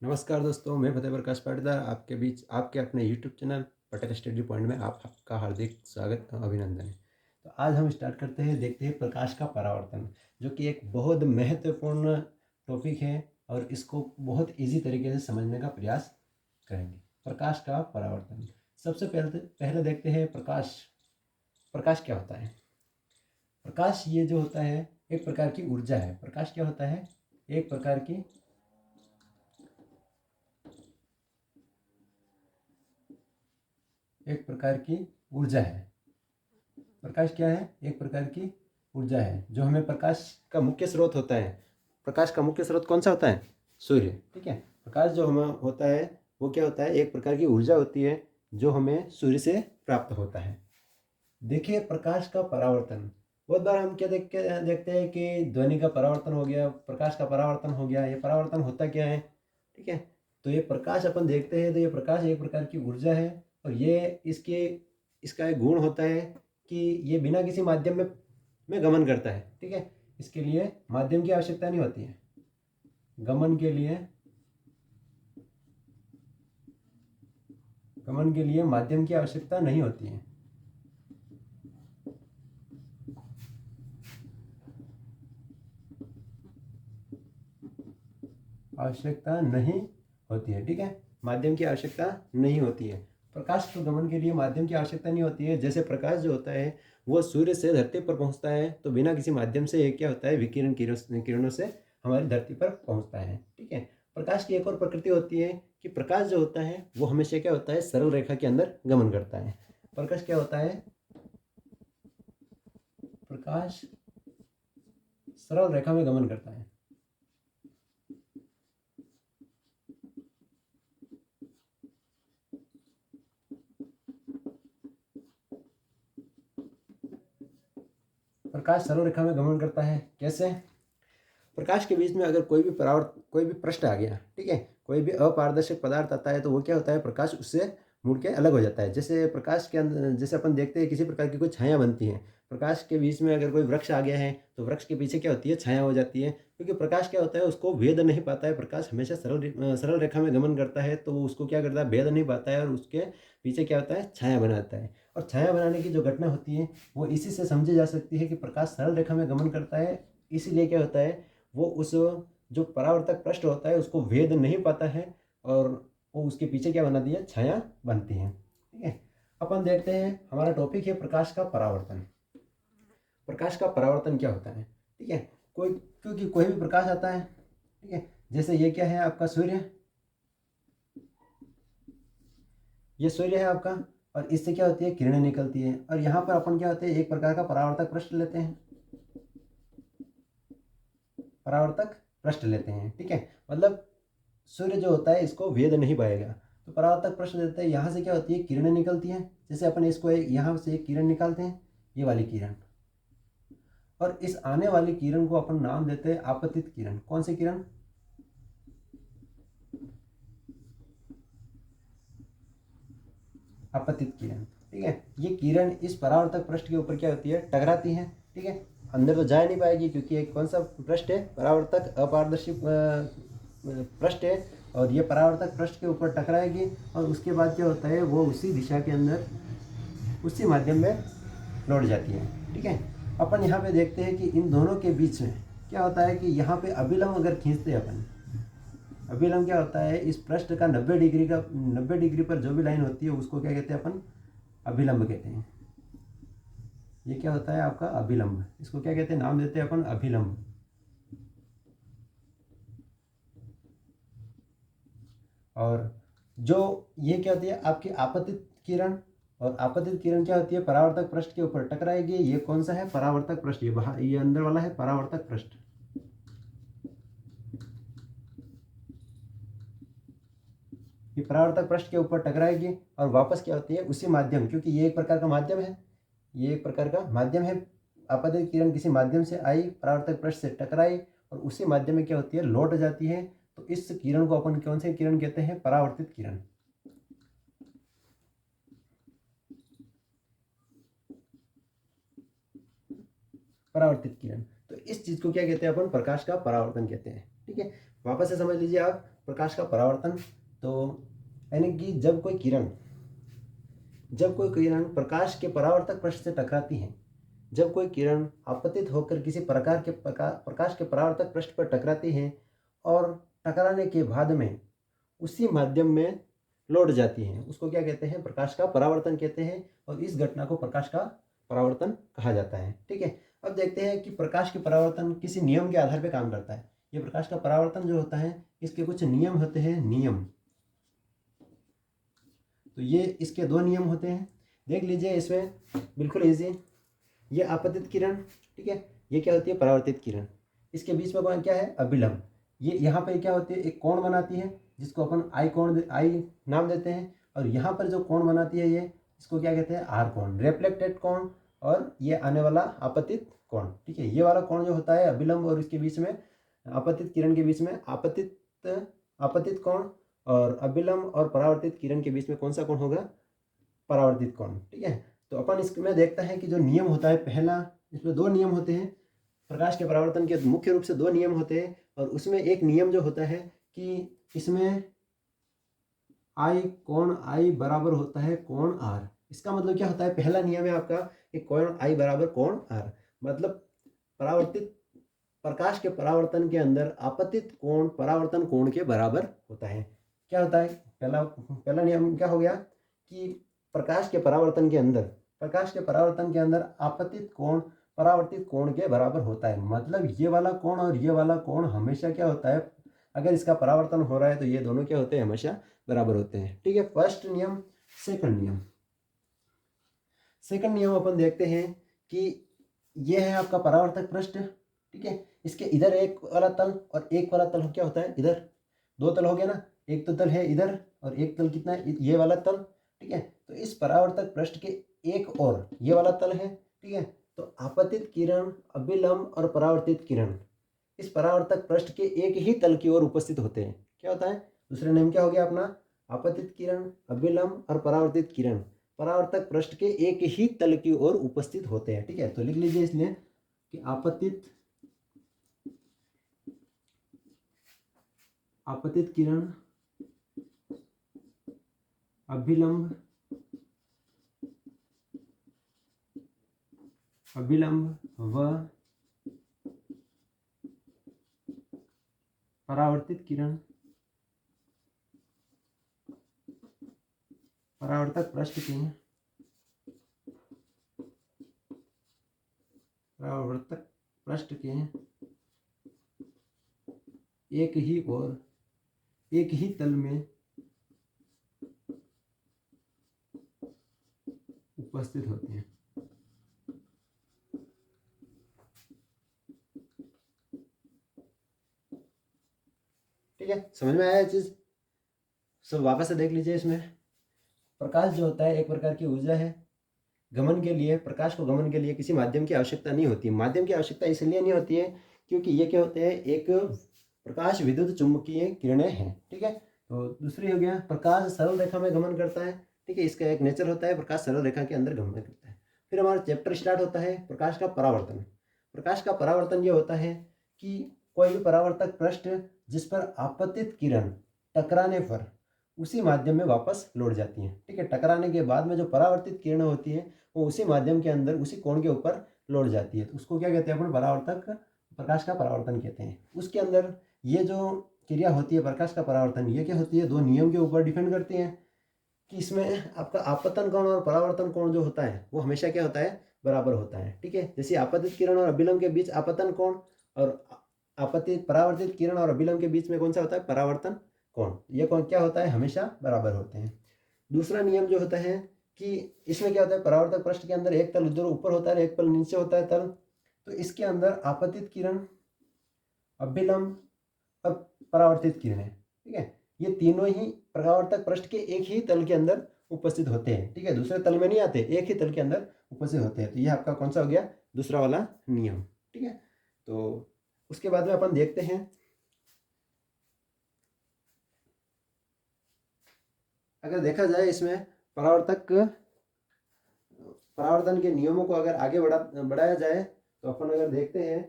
नमस्कार दोस्तों, मैं फतेह प्रकाश पाटीदार आपके बीच आपके अपने YouTube channel Patel study point में आपका हार्दिक स्वागत अभिनंदन है। तो आज हम स्टार्ट करते हैं, देखते हैं प्रकाश का परावर्तन, जो कि एक बहुत महत्वपूर्ण टॉपिक है और इसको बहुत इजी तरीके से समझने का प्रयास करेंगे। प्रकाश का परावर्तन, सबसे पहले पहले देखते हैं प्रकाश। प्रकाश क्या होता है? प्रकाश ये जो होता है एक प्रकार की ऊर्जा है। प्रकाश क्या होता है? एक प्रकार की ऊर्जा है। प्रकाश क्या है? एक प्रकार की ऊर्जा है जो हमें प्रकाश का मुख्य स्रोत होता है। प्रकाश का मुख्य स्रोत कौन सा होता है? सूर्य। ठीक है। प्रकाश जो हमें होता है वो क्या होता है? एक प्रकार की ऊर्जा होती है जो हमें सूर्य से प्राप्त होता है। देखिए, प्रकाश का परावर्तन, बहुत बार हम क्या देखते हैं कि ध्वनि का परावर्तन हो गया, प्रकाश का परावर्तन हो गया। ये परावर्तन होता क्या है? ठीक है। तो ये प्रकाश अपन देखते हैं तो ये प्रकाश एक प्रकार की ऊर्जा है और ये इसका एक गुण होता है कि ये बिना किसी माध्यम में गमन करता है। ठीक है। इसके लिए माध्यम की आवश्यकता नहीं होती है। गमन के लिए माध्यम की आवश्यकता नहीं होती है। आवश्यकता नहीं होती है। ठीक है। माध्यम की आवश्यकता नहीं होती है। प्रकाश के गमन के लिए माध्यम की आवश्यकता नहीं होती है। जैसे प्रकाश जो होता है वो सूर्य से धरती पर पहुंचता है तो बिना किसी माध्यम से ये क्या होता है? विकिरण किरणों से हमारी धरती पर पहुंचता है। ठीक है। प्रकाश की एक और प्रकृति होती है कि प्रकाश जो होता है वो हमेशा क्या होता है? सरल रेखा के अंदर गमन करता है। प्रकाश क्या होता है? प्रकाश सरल रेखा में गमन करता है। प्रकाश सरल रेखा में गमन करता है। कैसे? प्रकाश के बीच में अगर कोई भी पृष्ठ आ गया, ठीक है, कोई भी अपारदर्शक पदार्थ आता है तो वो क्या होता है? प्रकाश उससे मुड़ के अलग हो जाता है। जैसे प्रकाश के अंदर, जैसे अपन देखते हैं किसी प्रकार की कोई छाया बनती है, प्रकाश के बीच में अगर कोई वृक्ष आ गया है तो वृक्ष के पीछे क्या होती है? छाया हो जाती है। क्योंकि प्रकाश क्या होता है? उसको भेद नहीं पाता है। प्रकाश हमेशा सरल रेखा में गमन करता है तो वो उसको क्या करता है? भेद नहीं पाता है और उसके पीछे क्या होता है? छाया बनाता है। और छाया बनाने की जो घटना होती है वो इसी से समझी जा सकती है कि प्रकाश सरल रेखा में गमन करता है। इसीलिए क्या होता है? वो उस जो परावर्तक पृष्ठ होता है उसको भेद नहीं पाता है और वो उसके पीछे क्या बनाती है? छाया बनती है। ठीक है। अपन देखते हैं, हमारा टॉपिक है प्रकाश का परावर्तन। प्रकाश का परावर्तन क्या होता है? ठीक है। क्योंकि कोई भी प्रकाश आता है, ठीक है, जैसे ये क्या है? आपका सूर्य। ये सूर्य है आपका और इससे क्या होती है? किरणें निकलती है और यहाँ पर अपन क्या होते हैं? एक प्रकार का परावर्तक पृष्ठ लेते हैं। परावर्तक पृष्ठ लेते हैं। ठीक है। मतलब सूर्य जो होता है इसको भेद नहीं पाएगा तो परावर्तक प्रश्न देते हैं। यहाँ से क्या होती है? किरणें निकलती हैं। जैसे अपन इसको यहाँ से एक किरण निकालते हैं, ये वाली किरण, और इस आने वाली किरण को अपन नाम देते हैं आपतित किरण। कौन सी किरण? आपतित किरण। ठीक है। ये किरण इस परावर्तक पृष्ठ के ऊपर क्या होती है? टकराती है। ठीक है। अंदर तो जा नहीं पाएगी क्योंकि एक कौन सा पृष्ठ है? परावर्तक अपारदर्शी पृष्ठ है और ये परावर्तक पृष्ठ के ऊपर टकराएगी और उसके बाद क्या होता है? वो उसी दिशा के अंदर उसी माध्यम में लौट जाती है। ठीक है। अपन यहाँ पे देखते हैं कि इन दोनों के बीच में क्या होता है कि यहाँ पे अभिलंब अगर खींचते हैं अपन, अभिलंब क्या होता है? इस पृष्ठ का 90 डिग्री पर जो भी लाइन होती है उसको क्या कहते हैं अपन? अभिलंब कहते हैं। ये क्या होता है आपका? अभिलंब। इसको क्या कहते हैं? नाम देते हैं अपन अभिलंब। और जो ये क्या होती है? आपकी आपतित किरण। और आपतित किरण क्या होती है? परावर्तक पृष्ठ के ऊपर टकराएगी। ये कौन सा है? परावर्तक पृष्ठ। ये बाहर, ये अंदर वाला है परावर्तक पृष्ठ। ये परावर्तक पृष्ठ के ऊपर टकराएगी और वापस क्या होती है? उसी माध्यम, क्योंकि ये एक प्रकार का माध्यम है, ये एक प्रकार का माध्यम है। आपतित किरण किसी माध्यम से आई, परावर्तक पृष्ठ से टकराई और उसी माध्यम में क्या होती है? लौट जाती है। तो इस किरण को अपन कौन सी किरण कहते हैं? परावर्तित किरण। परावर्तित किरण। तो इस चीज को क्या कहते हैं अपन? प्रकाश का परावर्तन कहते हैं। ठीक है। वापस से समझ लीजिए आप, प्रकाश का परावर्तन, तो यानी कि जब कोई किरण प्रकाश के परावर्तक पृष्ठ से टकराती है, जब कोई किरण आपतित होकर किसी प्रकार के प्रकाश के परावर्तक पृष्ठ पर टकराती है और टकराने के बाद में उसी माध्यम में लौट जाती है, उसको क्या कहते हैं? प्रकाश का परावर्तन कहते हैं। और इस घटना को प्रकाश का परावर्तन कहा जाता है। ठीक है, अब देखते हैं कि प्रकाश के परावर्तन किसी नियम के आधार पर काम करता है। ये प्रकाश का परावर्तन जो होता है, इसके कुछ नियम होते हैं, नियम। तो ये इसके दो नियम होते हैं, देख लीजिए इसमें, बिल्कुल इजी। ये आपतित किरण, ठीक है, ये क्या होती है? परावर्तित किरण। इसके बीच में कौन क्या है? अभिलंब। ये यहाँ पर क्या होती है? एक कोण बनाती है, जिसको अपन आई नाम देते हैं। और यहाँ पर जो कोण बनाती है, ये इसको क्या कहते हैं? आर कोण, रिफ्लेक्टेड कोण। और ये आने वाला आपतित कोण। ठीक है, ये वाला कोण जो होता है अभिलंब, और इसके बीच में आपतित किरण के बीच में आपतित कोण, और अभिलंब और परावर्तित किरण के बीच में कौन सा कोण होगा? परावर्तित कोण। ठीक है, तो अपन इसमें देखते हैं कि जो नियम होता है, पहला, इसमें दो नियम होते हैं प्रकाश के परावर्तन के, मुख्य रूप से दो नियम होते हैं। और उसमें एक नियम जो होता है कि इसमें कोण आई बराबर होता है कोण आर। इसका मतलब क्या होता है? पहला नियम है आपका कि कोण आई बराबर कोण आर, मतलब प्रकाश के परावर्तन के अंदर आपतित कोण परावर्तन कोण के बराबर होता है। क्या होता है? पहला नियम क्या हो गया कि प्रकाश के परावर्तन के अंदर आपतित कोण परावर्तित कोण के बराबर होता है। मतलब ये वाला कोण और ये वाला कोण हमेशा क्या होता है? अगर इसका परावर्तन हो रहा है तो ये दोनों क्या होते हैं? हमेशा बराबर होते हैं। ठीक है, फर्स्ट नियम। सेकंड नियम अपन देखते हैं कि ये है आपका परावर्तक पृष्ठ। ठीक है, इसके इधर एक वाला तल और एक वाला तल क्या होता है? इधर दो तल हो गया ना, एक तो तल है इधर और एक तल कितना है? ये वाला तल। ठीक है, तो इस परावर्तक पृष्ठ के एक और ये वाला तल है। ठीक है, तो आपतित किरण, अभिलंब और परावर्तित किरण इस परावर्तक पृष्ठ के एक ही तल की ओर उपस्थित होते हैं। क्या होता है? दूसरा नियम क्या हो गया अपना? आपतित किरण, अभिलंब और परावर्तित किरण परावर्तक पृष्ठ के एक ही तल की ओर उपस्थित होते हैं। ठीक है, तो लिख लीजिए इसलिए कि आपतित किरण, अभिलंब व परावर्तित किरण परावर्तक पृष्ठ के एक ही तल में उपस्थित होते हैं। ठीक है, समझ में आया चीज? सब वापस से देख लीजिए। इसमें प्रकाश जो होता है एक प्रकार की ऊर्जा है। प्रकाश को गमन के लिए किसी माध्यम की आवश्यकता नहीं होती। माध्यम की आवश्यकता इसलिए नहीं होती है क्योंकि ये क्या होते हैं? एक प्रकाश विद्युत चुंबकीय किरणें हैं। ठीक है, तो दूसरी हो गया प्रकाश सरल रेखा में गमन करता है। ठीक है, इसका एक नेचर होता है, प्रकाश सरल रेखा के अंदर गमन करता है। फिर हमारा चैप्टर स्टार्ट होता है प्रकाश का परावर्तन। प्रकाश का परावर्तन ये होता है कि कोई भी परावर्तक पृष्ठ जिस पर आपतित किरण टकराने पर उसी माध्यम में वापस लौट जाती हैं। ठीक है, टकराने के बाद में जो परावर्तित किरण होती है वो उसी माध्यम के अंदर उसी कोण के ऊपर लौट जाती है। तो उसको क्या कहते हैं? अपन प्रकाश का परावर्तन कहते हैं। उसके अंदर ये जो क्रिया होती है प्रकाश का परावर्तन, ये क्या होती है? दो नियम के ऊपर डिपेंड करती है कि इसमें आपका आपतन कोण और परावर्तन कोण जो होता है वो हमेशा क्या होता है? बराबर होता है। ठीक है, जैसे आपतित किरण और अभिलंब के बीच आपतन कोण और परावर्तित किरण और अभिलंब के बीच में कौन सा होता है? परावर्तन कोण। ये कोण क्या होता है? हमेशा बराबर होते हैं। दूसरा नियम जो होता है कि इसमें क्या होता है? परावर्तक पृष्ठ के अंदर एक तल उधर ऊपर होता है, एक तल नीचे होता है तल। तो इसके अंदर आपतित किरण, अभिलंब और परावर्तित किरणें, ठीक है, ये तीनों ही परावर्तक पृष्ठ के एक ही तल के अंदर उपस्थित होते हैं। ठीक है, दूसरे तल में नहीं आते, एक ही तल के अंदर उपस्थित होते हैं। तो ये आपका कौन सा हो गया? दूसरा वाला नियम। ठीक है, तो उसके बाद में अपन देखते हैं, अगर देखा जाए इसमें परावर्तन के नियमों को अगर आगे बढ़ाया जाए तो अपन अगर देखते हैं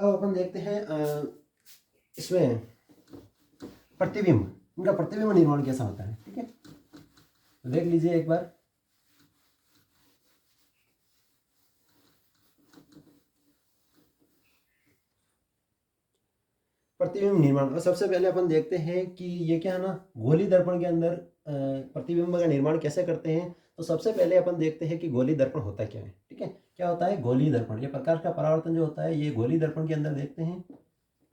अब अपन देखते हैं इसमें प्रतिबिंब, इनका प्रतिबिंब निर्माण कैसा होता है। ठीक है, तो देख लीजिए एक बार। प्रतिबिंब निर्माण, और सबसे पहले अपन देखते हैं कि ये क्या है ना, गोली दर्पण के अंदर प्रतिबिंब का निर्माण कैसे करते हैं। तो सबसे पहले अपन देखते हैं कि गोली दर्पण होता क्या है। ठीक है, क्या होता है गोली दर्पण, ये प्रकाश का परावर्तन जो होता है ये गोली दर्पण के अंदर देखते हैं।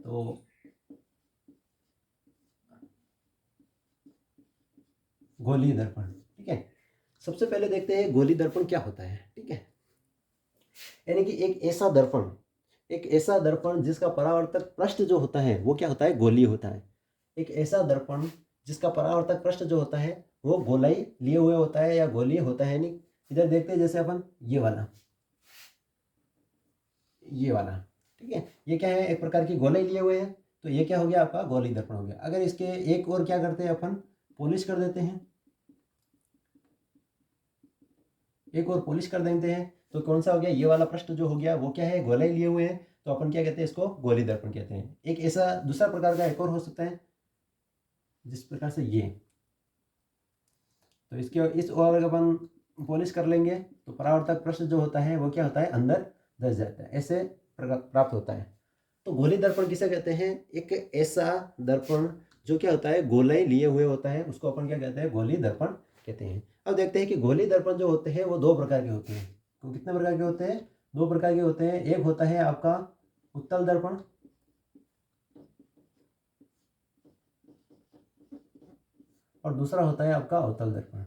तो गोली दर्पण, ठीक है, सबसे पहले देखते हैं गोली दर्पण क्या होता है। ठीक है, यानी कि एक ऐसा दर्पण जिसका परावर्तक पृष्ठ जो होता है वो क्या होता है, गोलीय होता है। एक ऐसा दर्पण जिसका परावर्तक पृष्ठ जो होता है वो गोलाई लिए हुए होता है या गोलीय होता है। नहीं, इधर देखते हैं जैसे अपन ये वाला, ठीक है, ये क्या है, एक प्रकार की गोलाई लिए हुए हैं, तो ये क्या हो गया आपका गोली दर्पण हो गया। अगर इसके एक और क्या करते हैं अपन, पॉलिश कर देते हैं, एक और पॉलिश कर देते हैं, तो कौन सा हो गया, ये वाला पृष्ठ जो हो गया वो क्या है, गोलाई लिए हुए हैं, तो अपन क्या कहते हैं, इसको गोली दर्पण कहते हैं। एक ऐसा दूसरा प्रकार का एक और हो सकता है, जिस प्रकार से ये, तो इसके इस और अपन पॉलिश कर लेंगे तो परावर्तक पृष्ठ जो होता है वो क्या होता है, अंदर धस जाता है, ऐसे प्राप्त होता है। तो गोली दर्पण किसे कहते हैं, एक ऐसा दर्पण जो क्या होता है गोलाई लिए हुए होता है, उसको अपन क्या कहते हैं, गोली दर्पण कहते हैं। अब देखते हैं कि गोली दर्पण जो होते हैं वो दो प्रकार के होते हैं। तो कितने प्रकार के होते हैं, दो प्रकार के होते हैं। एक होता है आपका उत्तल दर्पण, और दूसरा होता है आपका अवतल दर्पण।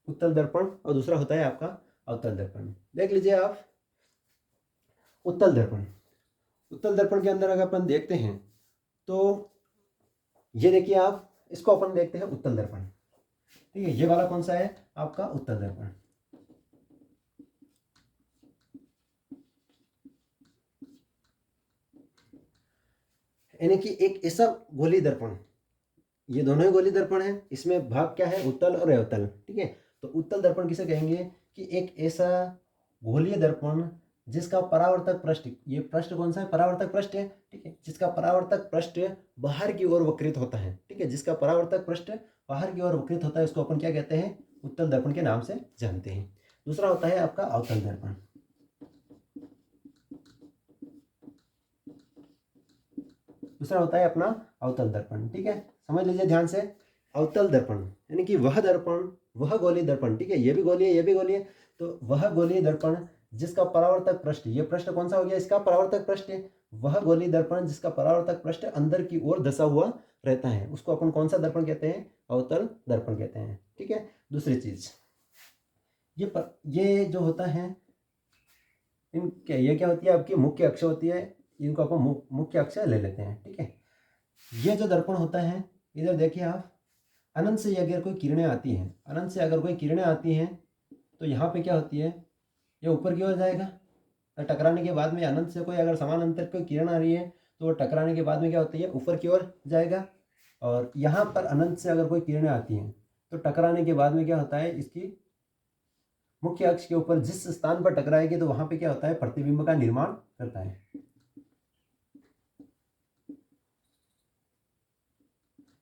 उत्तल दर्पण और दूसरा होता है आपका अवतल दर्पण। देख लीजिए आप, उत्तल दर्पण, उत्तल दर्पण के अंदर अगर अपन देखते हैं तो ये देखिए आप, इसको अपन देखते हैं उत्तल दर्पण। ठीक है, ये वाला कौन सा है आपका उत्तल दर्पण। यानी कि एक ऐसा गोली दर्पण, ये दोनों ही गोली दर्पण है, इसमें भाग क्या है, उत्तल और अवतल। ठीक है, तो उत्तल दर्पण किसे कहेंगे, कि एक ऐसा गोलीय दर्पण जिसका परावर्तक पृष्ठ, ये पृष्ठ कौन सा है, परावर्तक पृष्ठ है। ठीक है, जिसका परावर्तक पृष्ठ बाहर की ओर वक्रित होता है। ठीक है, जिसका परावर्तक पृष्ठ बाहर की ओर वक्रित होता है, उसको अपन क्या कहते हैं, उत्तल दर्पण के नाम से जानते हैं। दूसरा होता है आपका अवतल दर्पण। दूसरा होता है अपना अवतल दर्पण। ठीक है, समझ लीजिए ध्यान से, अवतल दर्पण यानी कि वह दर्पण, वह गोलीय दर्पण। ठीक है, ये भी गोलीय, ये भी गोलीय, तो वह गोलीय दर्पण जिसका परावर्तक पृष्ठ, ये पृष्ठ कौन सा हो गया, इसका परावर्तक पृष्ठ है। वह गोलीय दर्पण जिसका परावर्तक पृष्ठ अंदर की ओर धसा हुआ रहता है, उसको अपन कौन सा दर्पण कहते हैं, अवतल दर्पण कहते हैं। ठीक है, दूसरी चीज ये जो होता है, ये क्या होती है, आपकी मुख्य अक्ष होती है, इनको अपन मुख्य अक्ष ले लेते हैं। ठीक है, ये जो दर्पण होता है, इधर देखिए आप, अनंत से अगर कोई किरणें आती हैं, अनंत से अगर कोई किरणें आती हैं तो यहाँ पे क्या होती है, ये ऊपर की ओर जाएगा, और टकराने के बाद में अनंत से कोई अगर समान अंतर कोई किरण आ रही है तो वो टकराने के बाद में क्या होती है, ऊपर की ओर जाएगा। और यहाँ पर अनंत से अगर कोई किरणें आती हैं तो टकराने के बाद में क्या होता है, इसकी मुख्य अक्ष के ऊपर जिस स्थान पर टकराएगी तो वहां पे क्या होता है, प्रतिबिंब का निर्माण करता है।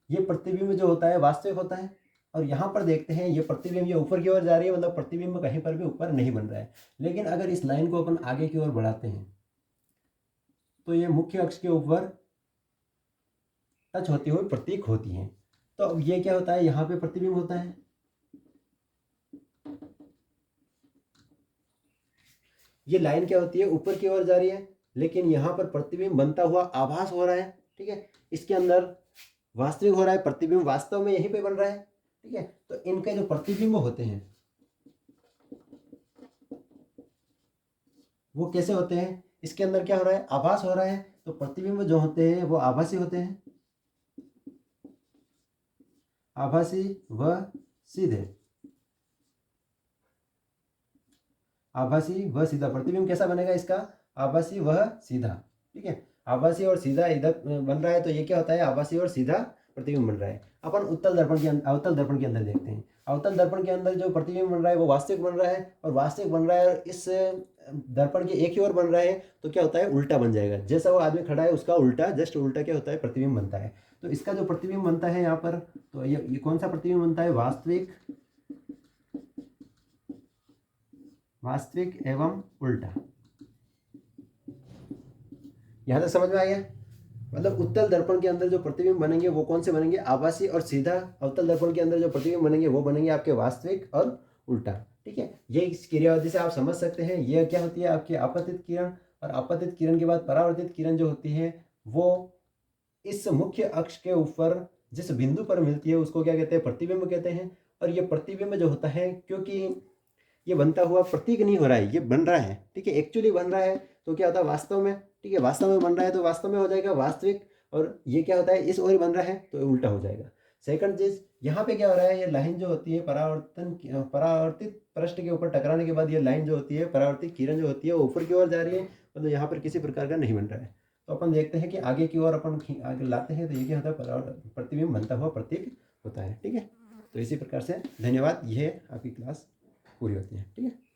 ये प्रतिबिंब जो होता है वास्तविक होता है, और यहाँ पर देखते हैं ये प्रतिबिंब ये ऊपर की ओर जा रही है, मतलब प्रतिबिंब कहीं पर भी ऊपर नहीं बन रहा है। लेकिन अगर इस लाइन को अपन आगे की ओर बढ़ाते हैं तो ये मुख्य अक्ष के ऊपर टच होती हुई प्रतीक होती है। तो अब ये क्या होता है, यहाँ पे प्रतिबिंब होता है, ये लाइन क्या होती है, ऊपर की ओर जा रही है, लेकिन यहाँ पर प्रतिबिंब बनता हुआ आभास हो रहा है। ठीक है, इसके अंदर वास्तविक हो रहा है, प्रतिबिंब वास्तव में यहीं पे बन रहा है। ठीक है, तो इनके जो प्रतिबिंब होते हैं वो कैसे होते हैं, इसके अंदर क्या हो रहा है, आभास हो रहा है, तो प्रतिबिंब जो होते हैं वो आभासी होते हैं, आभासी व सीधे, आभासी व सीधा। प्रतिबिंब कैसा बनेगा इसका, आभासी व सीधा। ठीक है, आभासी और सीधा इधर बन रहा है तो ये क्या होता है, आभासी और सीधा प्रतिबिंब बन रहा है। अपन अवतल दर्पण के अंदर देखते हैं। अवतल दर्पण के अंदर जो प्रतिबिंब बन रहा है वो वास्तविक बन रहा है, और वास्तविक बन रहा है और इस दर्पण के एक ही ओर बन रहा है, तो क्या होता है, उल्टा बन जाएगा। जैसा वो आदमी खड़ा है उसका उल्टा, जस्ट उल्टा क्या होता है, प्रतिबिंब बनता है। तो इसका जो प्रतिबिंब बनता है यहाँ पर, तो ये कौन सा प्रतिबिंब बनता है, वास्तविक एवं उल्टा। यहां तक समझ में आ गया। मतलब उत्तल दर्पण के अंदर जो प्रतिबिंब बनेंगे वो कौन से बनेंगे, आभासी और सीधा। अवतल दर्पण के अंदर जो प्रतिबिंब बनेंगे वो बनेंगे आपके वास्तविक और उल्टा। ठीक है, ये इस क्रियाविधि से आप समझ सकते हैं। ये क्या होती है, आपकी आपतित किरण, और आपतित किरण के बाद परावर्तित किरण जो होती है वो इस मुख्य अक्ष के ऊपर जिस बिंदु पर मिलती है उसको क्या कहते हैं, प्रतिबिंब कहते हैं। और ये प्रतिबिंब जो होता है, क्योंकि ये बनता हुआ प्रतीक नहीं हो रहा है, ये बन रहा है, ठीक है, एक्चुअली बन रहा है, तो क्या होता है वास्तव में, ठीक है, वास्तव में बन रहा है तो वास्तव में हो जाएगा वास्तविक। और ये क्या होता है, इस ओर बन रहा है तो उल्टा हो जाएगा। सेकंड चीज, यहाँ पे क्या हो रहा है, ये लाइन जो होती है परावर्तित पृष्ठ के ऊपर टकराने के बाद ये लाइन जो होती है, परावर्तित किरण जो होती है वो ऊपर की ओर जा रही है, मतलब यहाँ पर किसी प्रकार का नहीं बन रहा है। तो अपन देखते हैं कि आगे की ओर अपन आगे लाते हैं, तो ये क्या होता है, प्रतिबिंब बनता हुआ प्रतीक होता है। ठीक है, तो इसी प्रकार से धन्यवाद, ये आपकी क्लास पूरी होती है। ठीक है।